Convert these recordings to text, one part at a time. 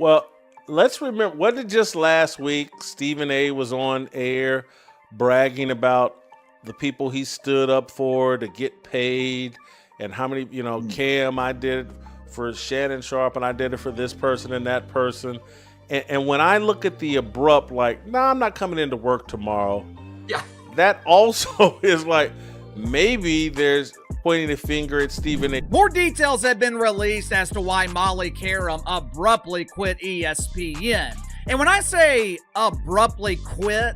Well, let's remember, what did just last week Stephen A was on air bragging about the people he stood up for to get paid and how many, Cam, I did it for Shannon Sharp and I did it for this person and that person. And when I look at the abrupt, like, I'm not coming into work tomorrow. Yeah. That also is like, maybe there's pointing the finger at Stephen A. More details have been released as to why Molly Qerim abruptly quit ESPN. And when I say abruptly quit,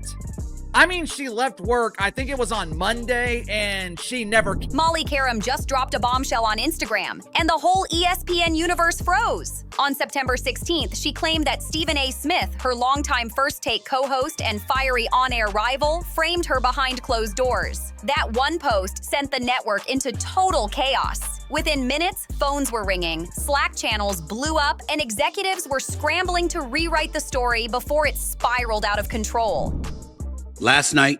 I mean she left work, I think it was on Monday, and she never... Molly Qerim just dropped a bombshell on Instagram, and the whole ESPN universe froze. On September 16th, she claimed that Stephen A. Smith, her longtime First Take co-host and fiery on-air rival, framed her behind closed doors. That one post sent the network into total chaos. Within minutes, phones were ringing, Slack channels blew up, and executives were scrambling to rewrite the story before it spiraled out of control. Last night,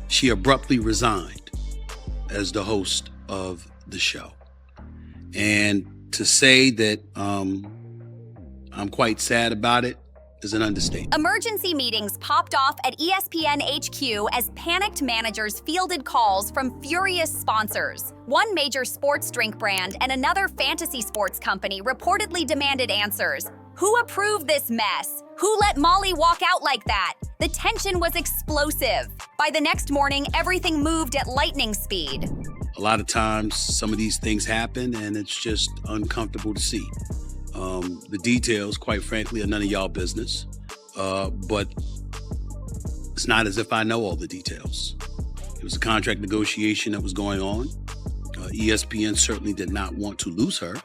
she abruptly resigned as the host of the show. And to say that I'm quite sad about it is an understatement. Emergency meetings popped off at ESPN HQ as panicked managers fielded calls from furious sponsors. One major sports drink brand and another fantasy sports company reportedly demanded answers. Who approved this mess? Who let Molly walk out like that? The tension was explosive. By the next morning, everything moved at lightning speed. A lot of times, some of these things happen, and it's just uncomfortable to see. The details, quite frankly, are none of y'all business. But it's not as if I know all the details. It was a contract negotiation that was going on. ESPN certainly did not want to lose her.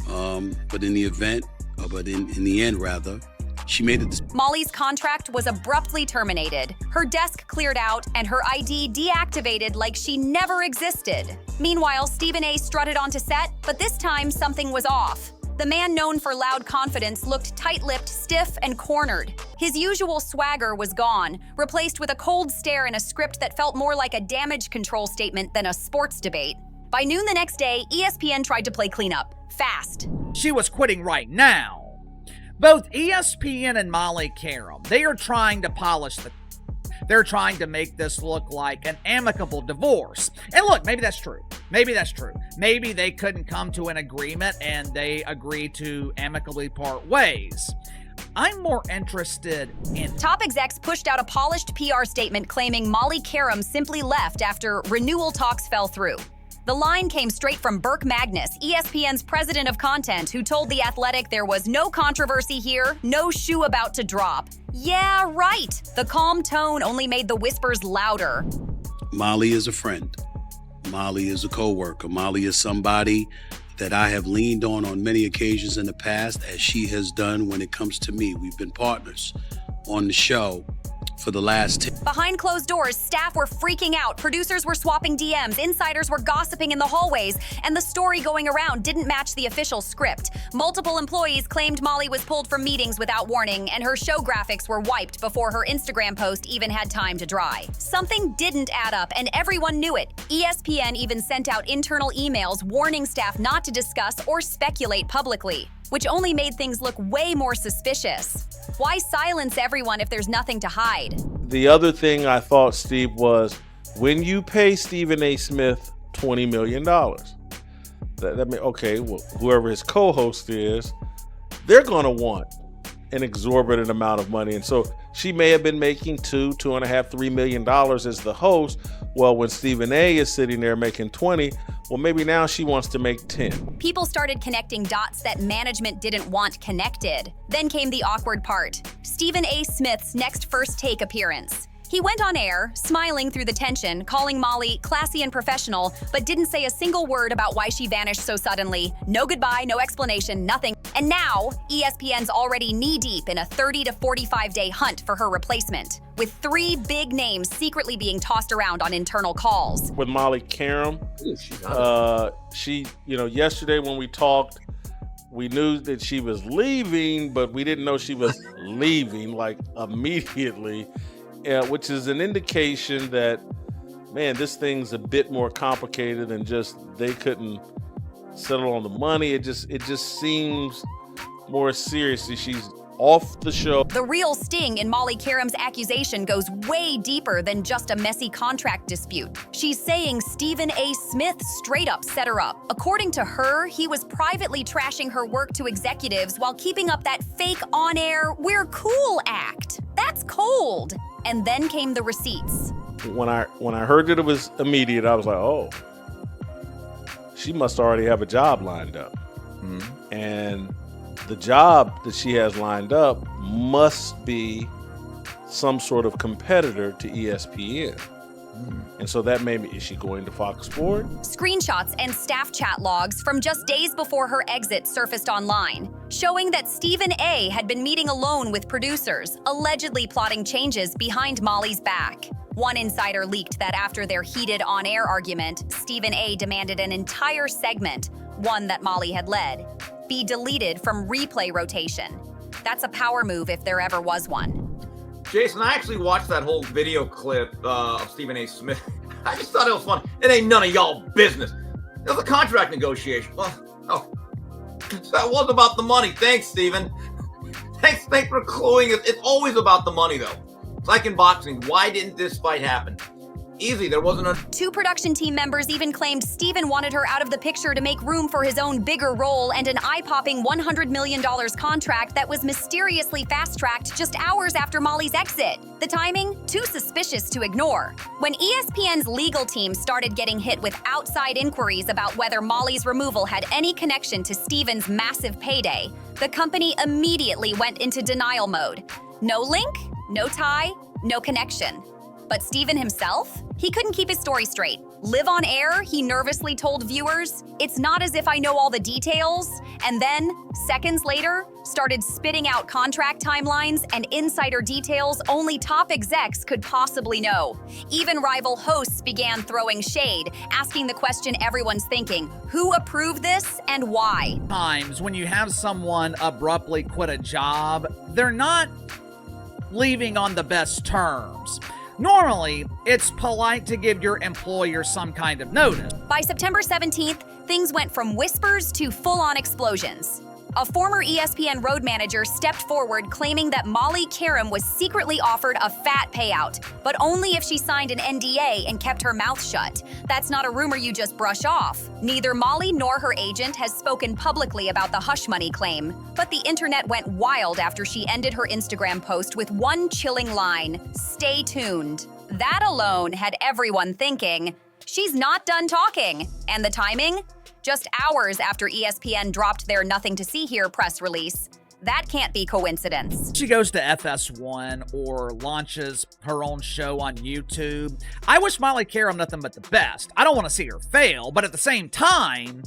But in the end, she made it. Molly's contract was abruptly terminated. Her desk cleared out and her ID deactivated like she never existed. Meanwhile, Stephen A. strutted onto set, but this time something was off. The man known for loud confidence looked tight-lipped, stiff, and cornered. His usual swagger was gone, replaced with a cold stare and a script that felt more like a damage control statement than a sports debate. By noon the next day, ESPN tried to play cleanup. Fast. She was quitting right now. Both ESPN and Molly Qerim, they are trying to polish they're trying to make this look like an amicable divorce. And look, maybe that's true. Maybe that's true. Maybe they couldn't come to an agreement and they agreed to amicably part ways. I'm more interested in... Top execs pushed out a polished PR statement claiming Molly Qerim simply left after renewal talks fell through. The line came straight from Burke Magnus, ESPN's president of content, who told The Athletic there was no controversy here, no shoe about to drop. Yeah, right. The calm tone only made the whispers louder. Molly is a friend. Molly is a coworker. Molly is somebody that I have leaned on many occasions in the past, as she has done when it comes to me. We've been partners on the show for the last... Behind closed doors, staff were freaking out, producers were swapping DMs, insiders were gossiping in the hallways, and the story going around didn't match the official script. Multiple employees claimed Molly was pulled from meetings without warning, and her show graphics were wiped before her Instagram post even had time to dry. Something didn't add up, and everyone knew it. ESPN even sent out internal emails warning staff not to discuss or speculate publicly, which only made things look way more suspicious. Why silence everyone if there's nothing to hide? The other thing I thought, Steve, was when you pay Stephen A. Smith $20 million, that means, okay, well, whoever his co-host is, they're going to want an exorbitant amount of money. And so she may have been making $2.5, $3 million as the host. Well, when Stephen A. is sitting there making 20, well, maybe now she wants to make 10. People started connecting dots that management didn't want connected. Then came the awkward part. Stephen A. Smith's next First Take appearance. He went on air, smiling through the tension, calling Molly classy and professional, but didn't say a single word about why she vanished so suddenly. No goodbye, no explanation, nothing. And now, ESPN's already knee-deep in a 30 to 45-day hunt for her replacement, with 3 big names secretly being tossed around on internal calls. With Molly Qerim, she, yesterday when we talked, we knew that she was leaving, but we didn't know she was leaving, like, immediately. Which is an indication that, man, this thing's a bit more complicated than just they couldn't settle on the money. It just seems, more seriously. She's off the show. The real sting in Molly Qerim's accusation goes way deeper than just a messy contract dispute. She's saying Stephen A. Smith straight up set her up. According to her, he was privately trashing her work to executives while keeping up that fake on-air, we're cool act. That's cold. And then came the receipts. When I heard that it was immediate, I was like, oh, she must already have a job lined up. And the job that she has lined up must be some sort of competitor to ESPN. And so that made me, is she going to Fox Sports? Screenshots and staff chat logs from just days before her exit surfaced online, showing that Stephen A. had been meeting alone with producers, allegedly plotting changes behind Molly's back. One insider leaked that after their heated on-air argument, Stephen A. demanded an entire segment, one that Molly had led, be deleted from replay rotation. That's a power move if there ever was one. Jason, I actually watched that whole video clip of Stephen A. Smith. I just thought it was fun. It ain't none of y'all business. It was a contract negotiation. Well, oh, so that was about the money. Thanks, Stephen. Thanks for cluing it. It's always about the money, though. It's like in boxing. Why didn't this fight happen? Easy, there wasn't a... Two production team members even claimed Stephen wanted her out of the picture to make room for his own bigger role and an eye-popping $100 million contract that was mysteriously fast-tracked just hours after Molly's exit. The timing? Too suspicious to ignore. When ESPN's legal team started getting hit with outside inquiries about whether Molly's removal had any connection to Stephen's massive payday, the company immediately went into denial mode. No link, no tie, no connection. But Stephen himself? He couldn't keep his story straight. Live on air, he nervously told viewers, "It's not as if I know all the details," and then, seconds later, started spitting out contract timelines and insider details only top execs could possibly know. Even rival hosts began throwing shade, asking the question everyone's thinking, who approved this and why? Times when you have someone abruptly quit a job, they're not leaving on the best terms. Normally, it's polite to give your employer some kind of notice. By September 17th, things went from whispers to full-on explosions. A former ESPN road manager stepped forward claiming that Molly Qerim was secretly offered a fat payout, but only if she signed an NDA and kept her mouth shut. That's not a rumor you just brush off. Neither Molly nor her agent has spoken publicly about the hush money claim, but the internet went wild after she ended her Instagram post with one chilling line, "Stay tuned." That alone had everyone thinking, she's not done talking. And the timing? Just hours after ESPN dropped their Nothing to See Here press release. That can't be coincidence. She goes to FS1 or launches her own show on YouTube. I wish Molly Qerim nothing but the best. I don't want to see her fail, but at the same time,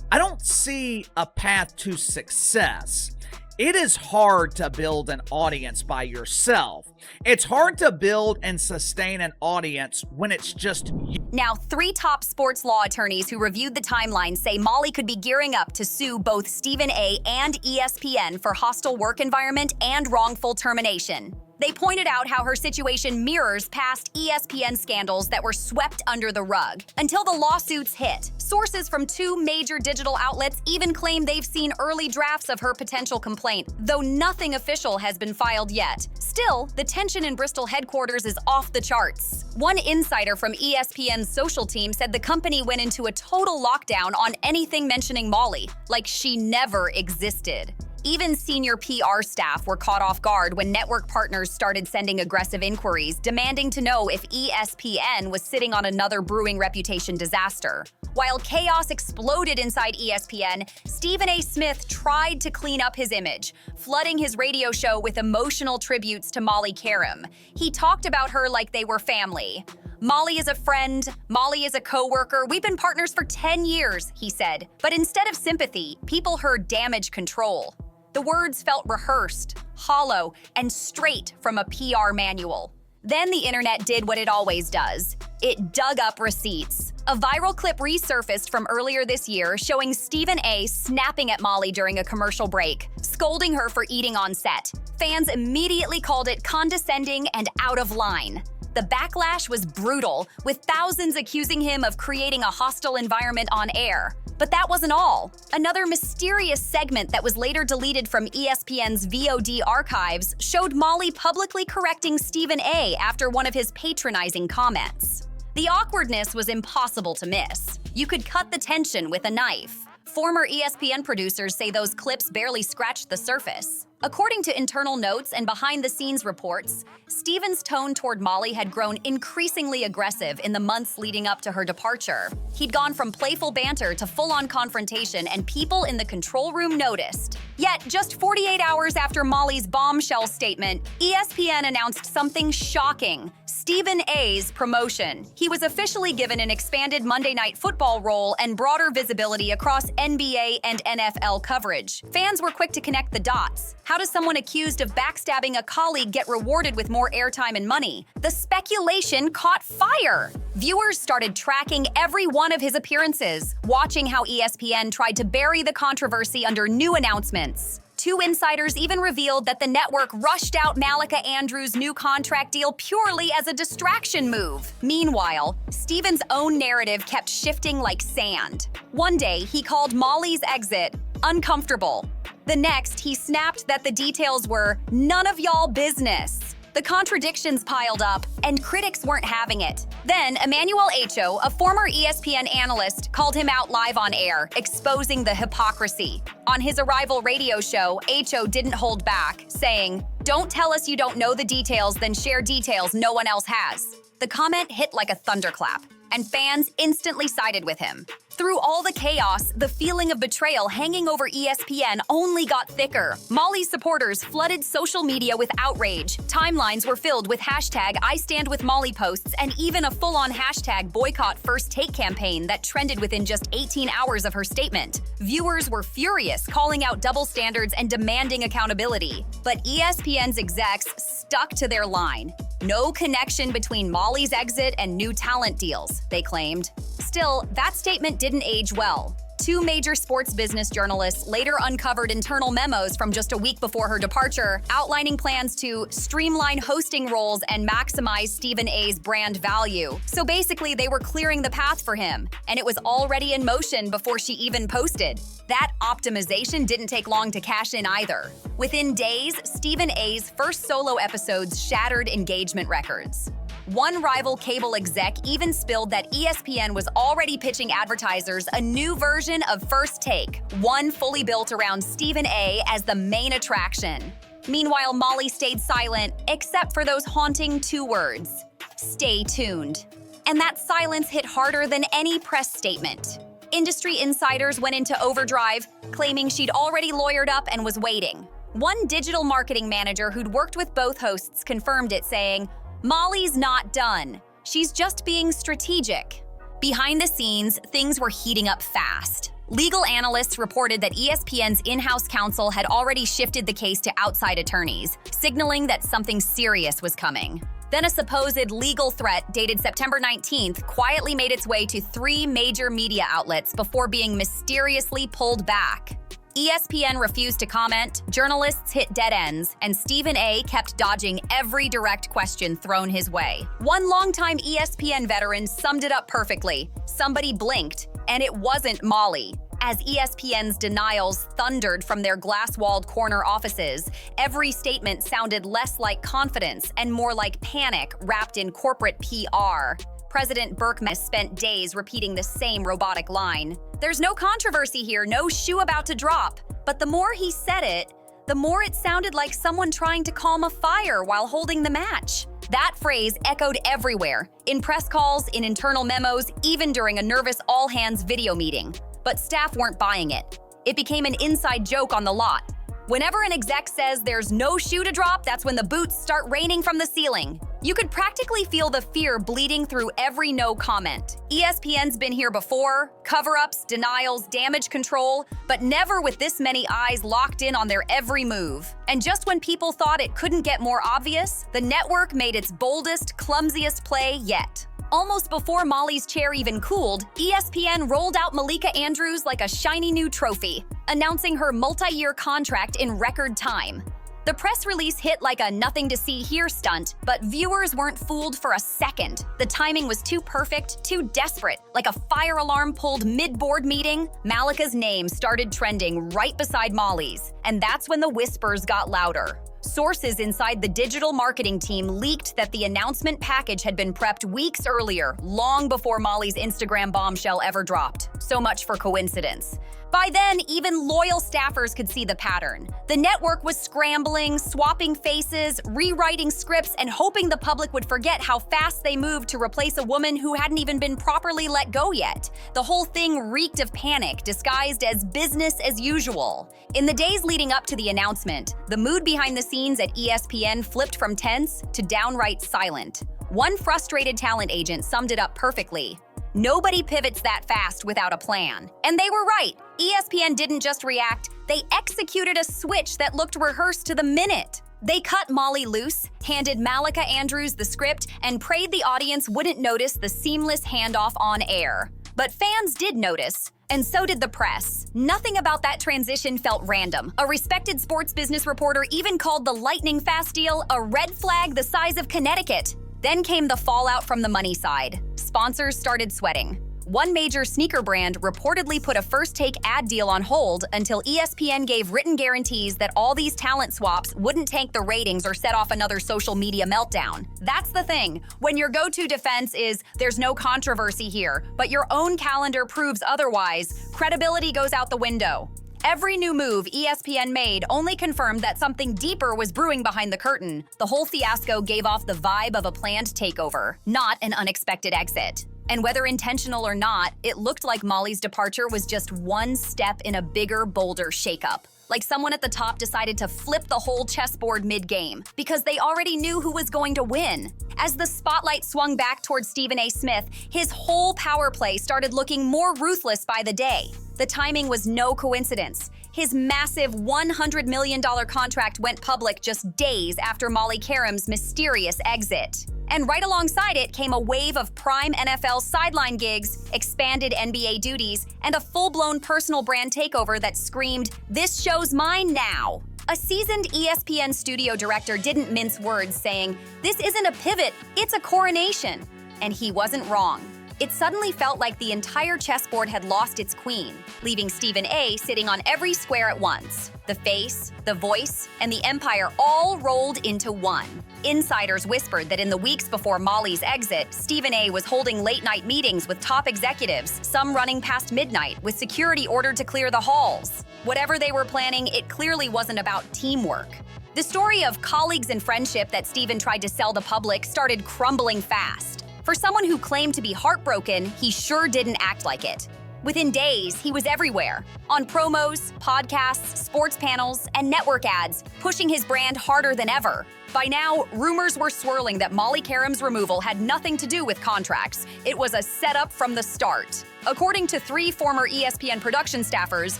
I don't see a path to success. It is hard to build an audience by yourself. It's hard to build and sustain an audience when it's just you. Now, 3 top sports law attorneys who reviewed the timeline say Molly could be gearing up to sue both Stephen A. and ESPN for hostile work environment and wrongful termination. They pointed out how her situation mirrors past ESPN scandals that were swept under the rug. Until the lawsuits hit, sources from 2 major digital outlets even claim they've seen early drafts of her potential complaint, though nothing official has been filed yet. Still, the tension in Bristol headquarters is off the charts. One insider from ESPN's social team said the company went into a total lockdown on anything mentioning Molly, like she never existed. Even senior PR staff were caught off guard when network partners started sending aggressive inquiries, demanding to know if ESPN was sitting on another brewing reputation disaster. While chaos exploded inside ESPN, Stephen A. Smith tried to clean up his image, flooding his radio show with emotional tributes to Molly Qerim. He talked about her like they were family. "Molly is a friend, Molly is a coworker, we've been partners for 10 years, he said. But instead of sympathy, people heard damage control. The words felt rehearsed, hollow, and straight from a PR manual. Then the internet did what it always does. It dug up receipts. A viral clip resurfaced from earlier this year showing Stephen A. snapping at Molly during a commercial break, scolding her for eating on set. Fans immediately called it condescending and out of line. The backlash was brutal, with thousands accusing him of creating a hostile environment on air. But that wasn't all. Another mysterious segment that was later deleted from ESPN's VOD archives showed Molly publicly correcting Stephen A. after one of his patronizing comments. The awkwardness was impossible to miss. You could cut the tension with a knife. Former ESPN producers say those clips barely scratched the surface. According to internal notes and behind-the-scenes reports, Stephen's tone toward Molly had grown increasingly aggressive in the months leading up to her departure. He'd gone from playful banter to full-on confrontation, and people in the control room noticed. Yet, just 48 hours after Molly's bombshell statement, ESPN announced something shocking: Stephen A.'s promotion. He was officially given an expanded Monday Night Football role and broader visibility across NBA and NFL coverage. Fans were quick to connect the dots. How does someone accused of backstabbing a colleague get rewarded with more airtime and money? The speculation caught fire. Viewers started tracking every one of his appearances, watching how ESPN tried to bury the controversy under new announcements. Two insiders even revealed that the network rushed out Malika Andrews' new contract deal purely as a distraction move. Meanwhile, Stephen's own narrative kept shifting like sand. One day, he called Molly's exit uncomfortable. The next, he snapped that the details were none of y'all business. The contradictions piled up, and critics weren't having it. Then, Emmanuel Acho, a former ESPN analyst, called him out live on air, exposing the hypocrisy. On his Arrival radio show, Acho didn't hold back, saying, "Don't tell us you don't know the details, then share details no one else has." The comment hit like a thunderclap, and fans instantly sided with him. Through all the chaos, the feeling of betrayal hanging over ESPN only got thicker. Molly's supporters flooded social media with outrage. Timelines were filled with hashtag #IStandWithMolly posts and even a full-on hashtag boycott first take campaign that trended within just 18 hours of her statement. Viewers were furious, calling out double standards and demanding accountability. But ESPN's execs stuck to their line. No connection between Molly's exit and new talent deals, they claimed. Still, that statement didn't age well. Two major sports business journalists later uncovered internal memos from just a week before her departure, outlining plans to streamline hosting roles and maximize Stephen A.'s brand value. So basically, they were clearing the path for him, and it was already in motion before she even posted. That optimization didn't take long to cash in either. Within days, Stephen A.'s first solo episodes shattered engagement records. One rival cable exec even spilled that ESPN was already pitching advertisers a new version of First Take, one fully built around Stephen A. as the main attraction. Meanwhile, Molly stayed silent, except for those haunting two words: stay tuned. And that silence hit harder than any press statement. Industry insiders went into overdrive, claiming she'd already lawyered up and was waiting. One digital marketing manager who'd worked with both hosts confirmed it, saying, "Molly's not done. She's just being strategic." Behind the scenes, things were heating up fast. Legal analysts reported that ESPN's in-house counsel had already shifted the case to outside attorneys, signaling that something serious was coming. Then a supposed legal threat dated September 19th quietly made its way to 3 major media outlets before being mysteriously pulled back. ESPN refused to comment, journalists hit dead ends, and Stephen A. kept dodging every direct question thrown his way. One longtime ESPN veteran summed it up perfectly. Somebody blinked, and it wasn't Molly. As ESPN's denials thundered from their glass-walled corner offices, every statement sounded less like confidence and more like panic wrapped in corporate PR. President Berkman spent days repeating the same robotic line. "There's no controversy here, no shoe about to drop." But the more he said it, the more it sounded like someone trying to calm a fire while holding the match. That phrase echoed everywhere, in press calls, in internal memos, even during a nervous all-hands video meeting. But staff weren't buying it. It became an inside joke on the lot. Whenever an exec says there's no shoe to drop, that's when the boots start raining from the ceiling. You could practically feel the fear bleeding through every no comment. ESPN's been here before: cover-ups, denials, damage control, but never with this many eyes locked in on their every move. And just when people thought it couldn't get more obvious, the network made its boldest, clumsiest play yet. Almost before Molly's chair even cooled, ESPN rolled out Malika Andrews like a shiny new trophy, announcing her multi-year contract in record time. The press release hit like a nothing to see here stunt, but viewers weren't fooled for a second. The timing was too perfect, too desperate. Like a fire alarm pulled mid-board meeting, Malika's name started trending right beside Molly's, and that's when the whispers got louder. Sources inside the digital marketing team leaked that the announcement package had been prepped weeks earlier, long before Molly's Instagram bombshell ever dropped. So much for coincidence. By then, even loyal staffers could see the pattern. The network was scrambling, swapping faces, rewriting scripts, and hoping the public would forget how fast they moved to replace a woman who hadn't even been properly let go yet. The whole thing reeked of panic, disguised as business as usual. In the days leading up to the announcement, the mood behind the scenes at ESPN flipped from tense to downright silent. One frustrated talent agent summed it up perfectly. Nobody pivots that fast without a plan. And they were right. ESPN didn't just react, they executed a switch that looked rehearsed to the minute. They cut Molly loose, handed Malika Andrews the script, and prayed the audience wouldn't notice the seamless handoff on air. But fans did notice, and so did the press. Nothing about that transition felt random. A respected sports business reporter even called the lightning-fast deal a red flag the size of Connecticut. Then came the fallout from the money side. Sponsors started sweating. One major sneaker brand reportedly put a first-take ad deal on hold until ESPN gave written guarantees that all these talent swaps wouldn't tank the ratings or set off another social media meltdown. That's the thing. When your go-to defense is, "There's no controversy here," but your own calendar proves otherwise, credibility goes out the window. Every new move ESPN made only confirmed that something deeper was brewing behind the curtain. The whole fiasco gave off the vibe of a planned takeover, not an unexpected exit. And whether intentional or not, it looked like Molly's departure was just one step in a bigger, bolder shakeup. Like someone at the top decided to flip the whole chessboard mid-game, because they already knew who was going to win. As the spotlight swung back towards Stephen A. Smith, his whole power play started looking more ruthless by the day. The timing was no coincidence. His massive $100 million contract went public just days after Molly Qerim's mysterious exit. And right alongside it came a wave of prime NFL sideline gigs, expanded NBA duties, and a full-blown personal brand takeover that screamed, "This show's mine now." A seasoned ESPN studio director didn't mince words, saying, "This isn't a pivot, it's a coronation." And he wasn't wrong. It suddenly felt like the entire chessboard had lost its queen, leaving Stephen A. sitting on every square at once. The face, the voice, and the empire all rolled into one. Insiders whispered that in the weeks before Molly's exit, Stephen A. was holding late-night meetings with top executives, some running past midnight, with security ordered to clear the halls. Whatever they were planning, it clearly wasn't about teamwork. The story of colleagues and friendship that Stephen tried to sell the public started crumbling fast. For someone who claimed to be heartbroken, he sure didn't act like it. Within days, he was everywhere, on promos, podcasts, sports panels, and network ads, pushing his brand harder than ever. By now, rumors were swirling that Molly Qerim's removal had nothing to do with contracts. It was a setup from the start. According to 3 former ESPN production staffers,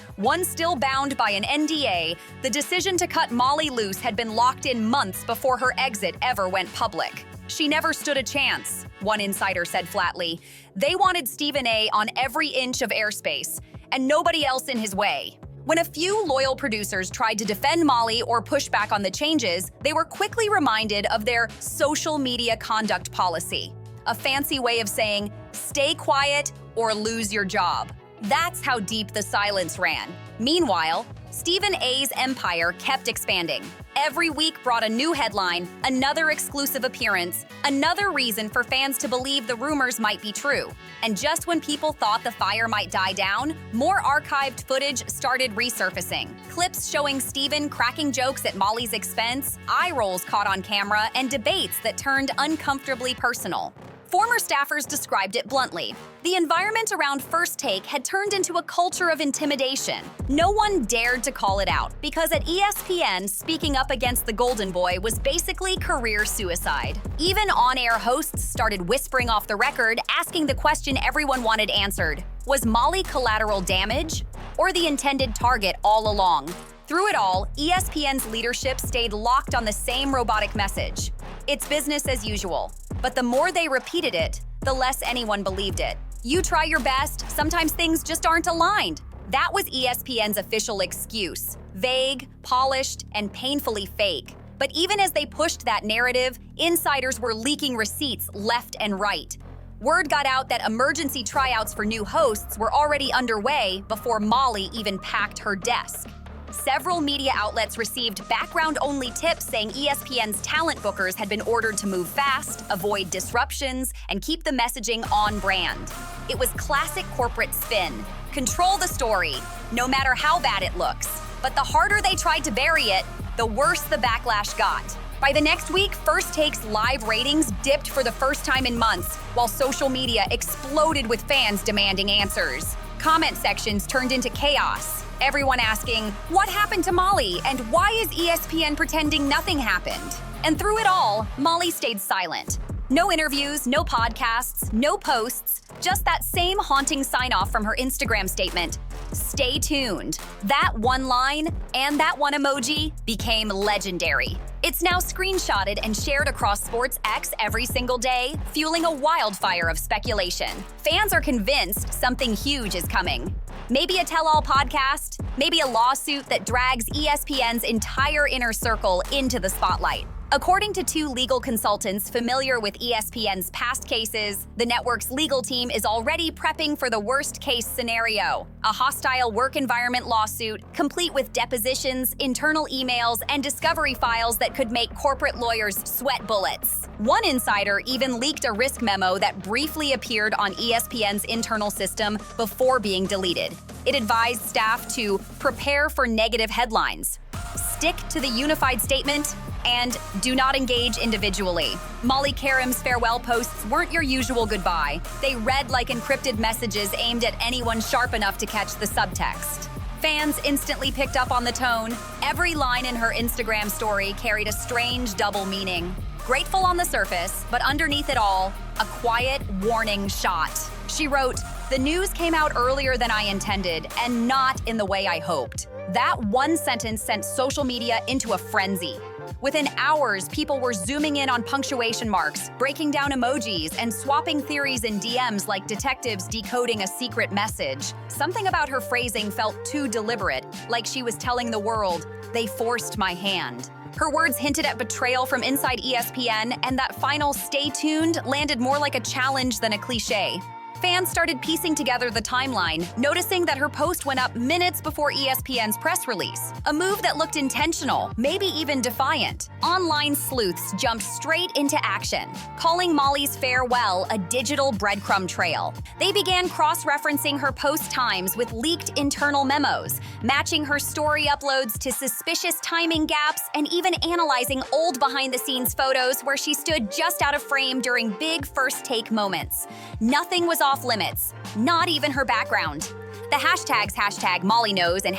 one still bound by an NDA, the decision to cut Molly loose had been locked in months before her exit ever went public. She never stood a chance, one insider said flatly. They wanted Stephen A. on every inch of airspace, and nobody else in his way. When a few loyal producers tried to defend Molly or push back on the changes, they were quickly reminded of their social media conduct policy, a fancy way of saying, stay quiet or lose your job. That's how deep the silence ran. Meanwhile, Stephen A.'s empire kept expanding. Every week brought a new headline, another exclusive appearance, another reason for fans to believe the rumors might be true. And just when people thought the fire might die down, more archived footage started resurfacing. Clips showing Stephen cracking jokes at Molly's expense, eye rolls caught on camera, and debates that turned uncomfortably personal. Former staffers described it bluntly. The environment around First Take had turned into a culture of intimidation. No one dared to call it out, because at ESPN, speaking up against the Golden Boy was basically career suicide. Even on-air hosts started whispering off the record, asking the question everyone wanted answered. Was Molly collateral damage, or the intended target all along? Through it all, ESPN's leadership stayed locked on the same robotic message. It's business as usual. But the more they repeated it, the less anyone believed it. You try your best, sometimes things just aren't aligned. That was ESPN's official excuse. vague, polished, and painfully fake. But even as they pushed that narrative, insiders were leaking receipts left and right. Word got out that emergency tryouts for new hosts were already underway before Molly even packed her desk. Several media outlets received background-only tips saying ESPN's talent bookers had been ordered to move fast, avoid disruptions, and keep the messaging on brand. It was classic corporate spin. Control the story, no matter how bad it looks. But the harder they tried to bury it, the worse the backlash got. By the next week, First Take's live ratings dipped for the first time in months, while social media exploded with fans demanding answers. Comment sections turned into chaos. Everyone asking, what happened to Molly? And why is ESPN pretending nothing happened? And through it all, Molly stayed silent. No interviews, no podcasts, no posts, just that same haunting sign-off from her Instagram statement. Stay tuned. That one line and that one emoji became legendary. It's now screenshotted and shared across Sports X every single day, fueling a wildfire of speculation. Fans are convinced something huge is coming. Maybe a tell-all podcast, maybe a lawsuit that drags ESPN's entire inner circle into the spotlight. According to two legal consultants familiar with ESPN's past cases, the network's legal team is already prepping for the worst-case scenario, a hostile work environment lawsuit, complete with depositions, internal emails, and discovery files that could make corporate lawyers sweat bullets. One insider even leaked a risk memo that briefly appeared on ESPN's internal system before being deleted. It advised staff to prepare for negative headlines, stick to the unified statement, and do not engage individually. Molly Qerim's farewell posts weren't your usual goodbye. They read like encrypted messages aimed at anyone sharp enough to catch the subtext. Fans instantly picked up on the tone. Every line in her Instagram story carried a strange double meaning. Grateful on the surface, but underneath it all, a quiet warning shot. She wrote, "The news came out earlier than I intended, and not in the way I hoped." That one sentence sent social media into a frenzy. Within hours, people were zooming in on punctuation marks, breaking down emojis, and swapping theories in DMs like detectives decoding a secret message. Something about her phrasing felt too deliberate, like she was telling the world, "They forced my hand." Her words hinted at betrayal from inside ESPN, and that final "stay tuned" landed more like a challenge than a cliché. Fans started piecing together the timeline, noticing that her post went up minutes before ESPN's press release. A move that looked intentional, maybe even defiant. Online sleuths jumped straight into action, calling Molly's farewell a digital breadcrumb trail. They began cross-referencing her post times with leaked internal memos, matching her story uploads to suspicious timing gaps, and even analyzing old behind-the-scenes photos where she stood just out of frame during big First Take moments. Nothing was off limits, not even her background. The hashtags #MollyKnows and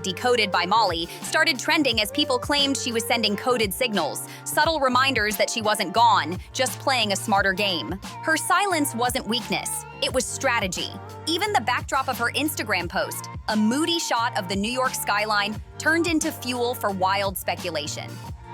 #Decoded by Molly started trending as people claimed she was sending coded signals, subtle reminders that she wasn't gone, just playing a smarter game. Her silence wasn't weakness, it was strategy. Even the backdrop of her Instagram post, a moody shot of the New York skyline, turned into fuel for wild speculation.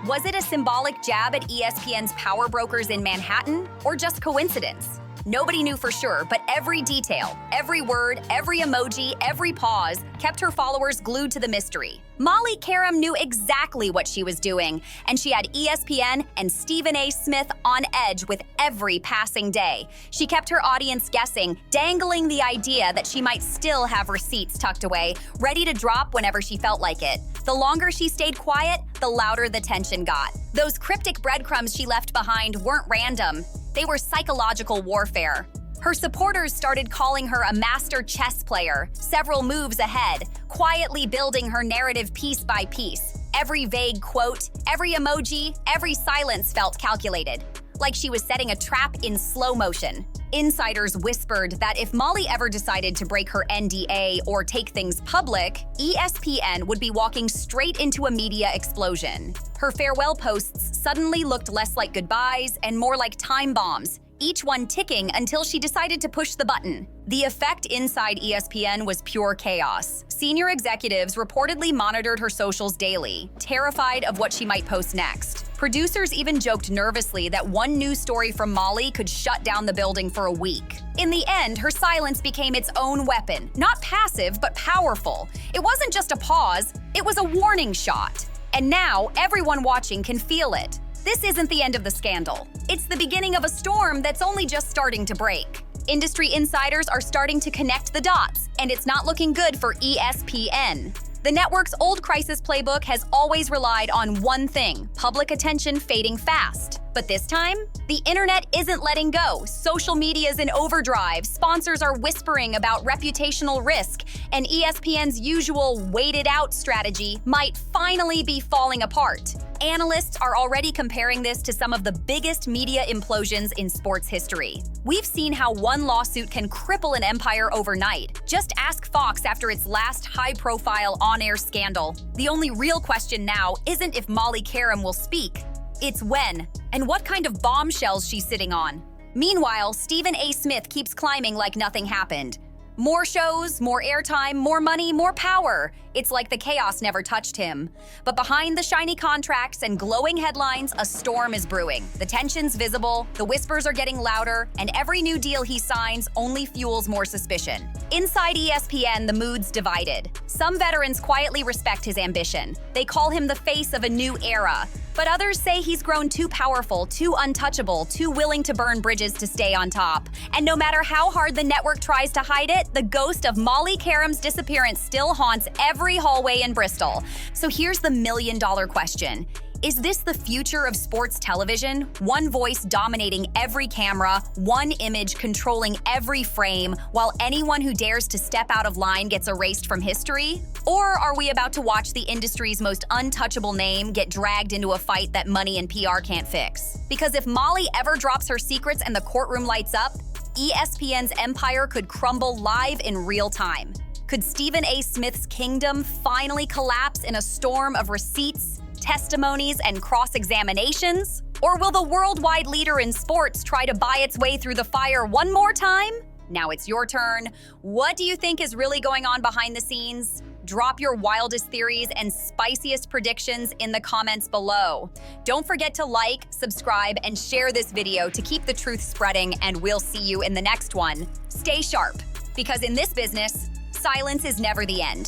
Was it a symbolic jab at ESPN's power brokers in Manhattan, or just coincidence? Nobody knew for sure, but every detail, every word, every emoji, every pause kept her followers glued to the mystery. Molly Qerim knew exactly what she was doing, and she had ESPN and Stephen A. Smith on edge with every passing day. She kept her audience guessing, dangling the idea that she might still have receipts tucked away, ready to drop whenever she felt like it. The longer she stayed quiet, the louder the tension got. Those cryptic breadcrumbs she left behind weren't random. They were psychological warfare. Her supporters started calling her a master chess player, several moves ahead, quietly building her narrative piece by piece. Every vague quote, every emoji, every silence felt calculated, like she was setting a trap in slow motion. Insiders whispered that if Molly ever decided to break her NDA or take things public, ESPN would be walking straight into a media explosion. Her farewell posts suddenly looked less like goodbyes and more like time bombs, each one ticking until she decided to push the button. The effect inside ESPN was pure chaos. Senior executives reportedly monitored her socials daily, terrified of what she might post next. Producers even joked nervously that one news story from Molly could shut down the building for a week. In the end, her silence became its own weapon, not passive, but powerful. It wasn't just a pause, It was a warning shot. And now everyone watching can feel it. This isn't the end of the scandal. It's the beginning of a storm that's only just starting to break. Industry insiders are starting to connect the dots, and it's not looking good for ESPN. The network's old crisis playbook has always relied on one thing: public attention fading fast. But this time, the internet isn't letting go. Social media's in overdrive, sponsors are whispering about reputational risk, and ESPN's usual wait-it-out strategy might finally be falling apart. Analysts are already comparing this to some of the biggest media implosions in sports history. We've seen how one lawsuit can cripple an empire overnight. Just ask Fox after its last high-profile on-air scandal. The only real question now isn't if Molly Qerim will speak. It's when, and what kind of bombshells she's sitting on. Meanwhile, Stephen A. Smith keeps climbing like nothing happened. More shows, more airtime, more money, more power. It's like the chaos never touched him. But behind the shiny contracts and glowing headlines, a storm is brewing. The tension's visible, the whispers are getting louder, and every new deal he signs only fuels more suspicion. Inside ESPN, the mood's divided. Some veterans quietly respect his ambition. They call him the face of a new era. But others say he's grown too powerful, too untouchable, too willing to burn bridges to stay on top. And no matter how hard the network tries to hide it, the ghost of Molly Qerim's disappearance still haunts every hallway in Bristol. So here's the million-dollar question. Is this the future of sports television? One voice dominating every camera, one image controlling every frame, while anyone who dares to step out of line gets erased from history? Or are we about to watch the industry's most untouchable name get dragged into a fight that money and PR can't fix? Because if Molly ever drops her secrets and the courtroom lights up, ESPN's empire could crumble live in real time. Could Stephen A. Smith's kingdom finally collapse in a storm of receipts, testimonies, and cross-examinations? Or will the worldwide leader in sports try to buy its way through the fire one more time? Now it's your turn. What do you think is really going on behind the scenes? Drop your wildest theories and spiciest predictions in the comments below. Don't forget to like, subscribe, and share this video to keep the truth spreading, and we'll see you in the next one. Stay sharp, because in this business, silence is never the end.